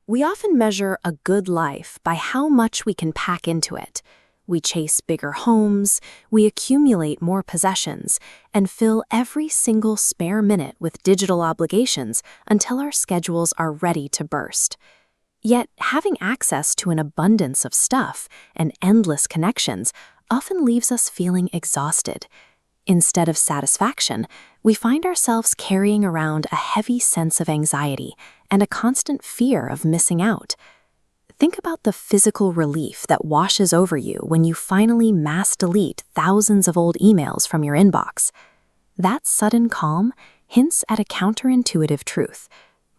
We often measure a good life by how much we can pack into it. We chase bigger homes, we accumulate more possessions, and fill every single spare minute with digital obligations until our schedules are ready to burst. Yet, having access to an abundance of stuff and endless connections often leaves us feeling exhausted. Instead of satisfaction, we find ourselves carrying around a heavy sense of anxiety and a constant fear of missing out. Think about the physical relief that washes over you when you finally mass delete thousands of old emails from your inbox. That sudden calm hints at a counterintuitive truth.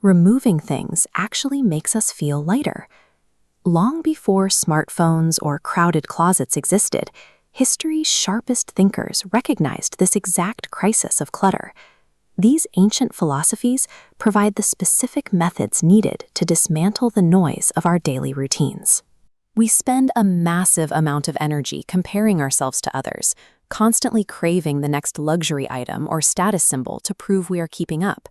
Removing things actually makes us feel lighter. Long before smartphones or crowded closets existed, history's sharpest thinkers recognized this exact crisis of clutter. These ancient philosophies provide the specific methods needed to dismantle the noise of our daily routines. We spend a massive amount of energy comparing ourselves to others, constantly craving the next luxury item or status symbol to prove we are keeping up.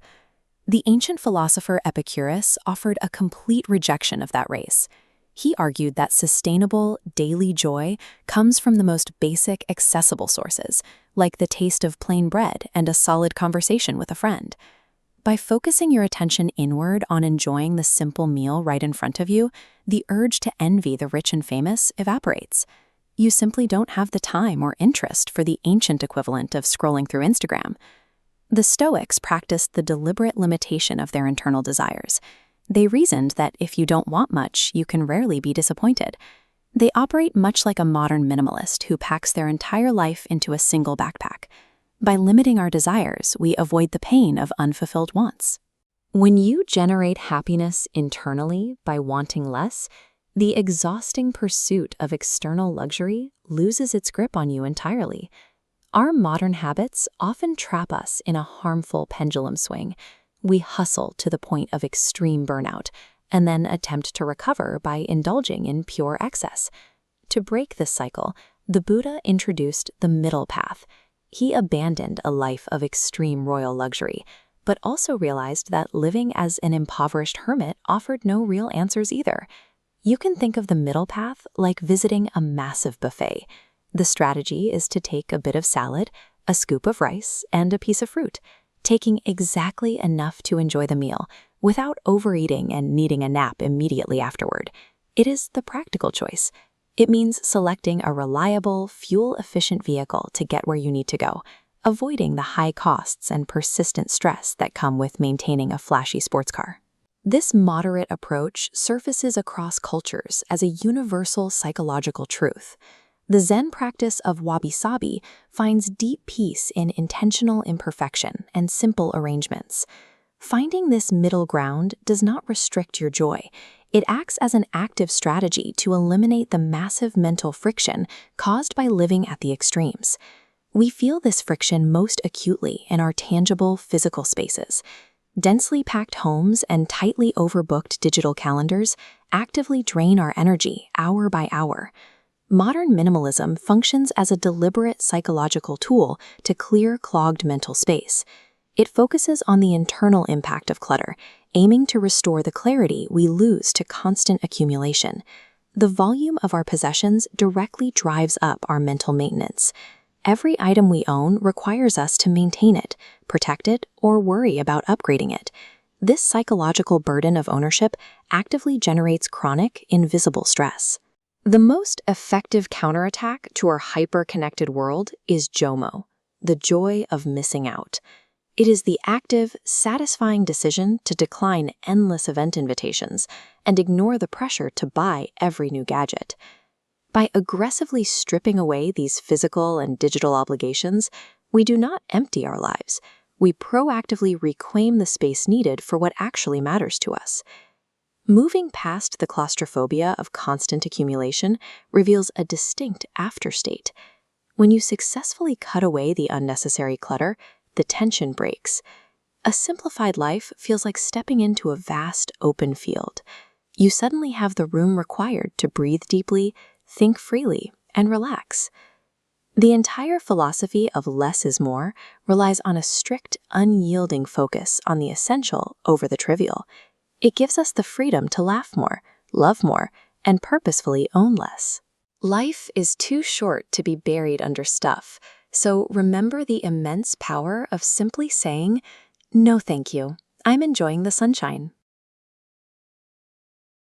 The ancient philosopher Epicurus offered a complete rejection of that race. He argued that sustainable, daily joy comes from the most basic, accessible sources, like the taste of plain bread and a solid conversation with a friend. By focusing your attention inward on enjoying the simple meal right in front of you, the urge to envy the rich and famous evaporates. You simply don't have the time or interest for the ancient equivalent of scrolling through Instagram. The Stoics practiced the deliberate limitation of their internal desires. They reasoned that if you don't want much, you can rarely be disappointed. They operate much like a modern minimalist who packs their entire life into a single backpack. By limiting our desires, we avoid the pain of unfulfilled wants. When you generate happiness internally by wanting less, the exhausting pursuit of external luxury loses its grip on you entirely. Our modern habits often trap us in a harmful pendulum swing. We hustle to the point of extreme burnout, and then attempt to recover by indulging in pure excess. To break this cycle, the Buddha introduced the middle path. He abandoned a life of extreme royal luxury, but also realized that living as an impoverished hermit offered no real answers either. You can think of the middle path like visiting a massive buffet. The strategy is to take a bit of salad, a scoop of rice, and a piece of fruit, taking exactly enough to enjoy the meal without overeating and needing a nap immediately afterward. It is the practical choice. It means selecting a reliable, fuel-efficient vehicle to get where you need to go, avoiding the high costs and persistent stress that come with maintaining a flashy sports car. This moderate approach surfaces across cultures as a universal psychological truth. The Zen practice of Wabi-Sabi finds deep peace in intentional imperfection and simple arrangements. Finding this middle ground does not restrict your joy. It acts as an active strategy to eliminate the massive mental friction caused by living at the extremes. We feel this friction most acutely in our tangible physical spaces. Densely packed homes and tightly overbooked digital calendars actively drain our energy hour by hour. Modern minimalism functions as a deliberate psychological tool to clear clogged mental space. It focuses on the internal impact of clutter, aiming to restore the clarity we lose to constant accumulation. The volume of our possessions directly drives up our mental maintenance. Every item we own requires us to maintain it, protect it, or worry about upgrading it. This psychological burden of ownership actively generates chronic, invisible stress. The most effective counterattack to our hyperconnected world is JOMO, the joy of missing out. It is the active, satisfying decision to decline endless event invitations and ignore the pressure to buy every new gadget. By aggressively stripping away these physical and digital obligations, we do not empty our lives. We proactively reclaim the space needed for what actually matters to us. Moving past the claustrophobia of constant accumulation reveals a distinct afterstate. When you successfully cut away the unnecessary clutter, the tension breaks. A simplified life feels like stepping into a vast, open field. You suddenly have the room required to breathe deeply, think freely, and relax. The entire philosophy of less is more relies on a strict, unyielding focus on the essential over the trivial. It gives us the freedom to laugh more, love more, and purposefully own less. Life is too short to be buried under stuff, so remember the immense power of simply saying, "No, thank you. I'm enjoying the sunshine."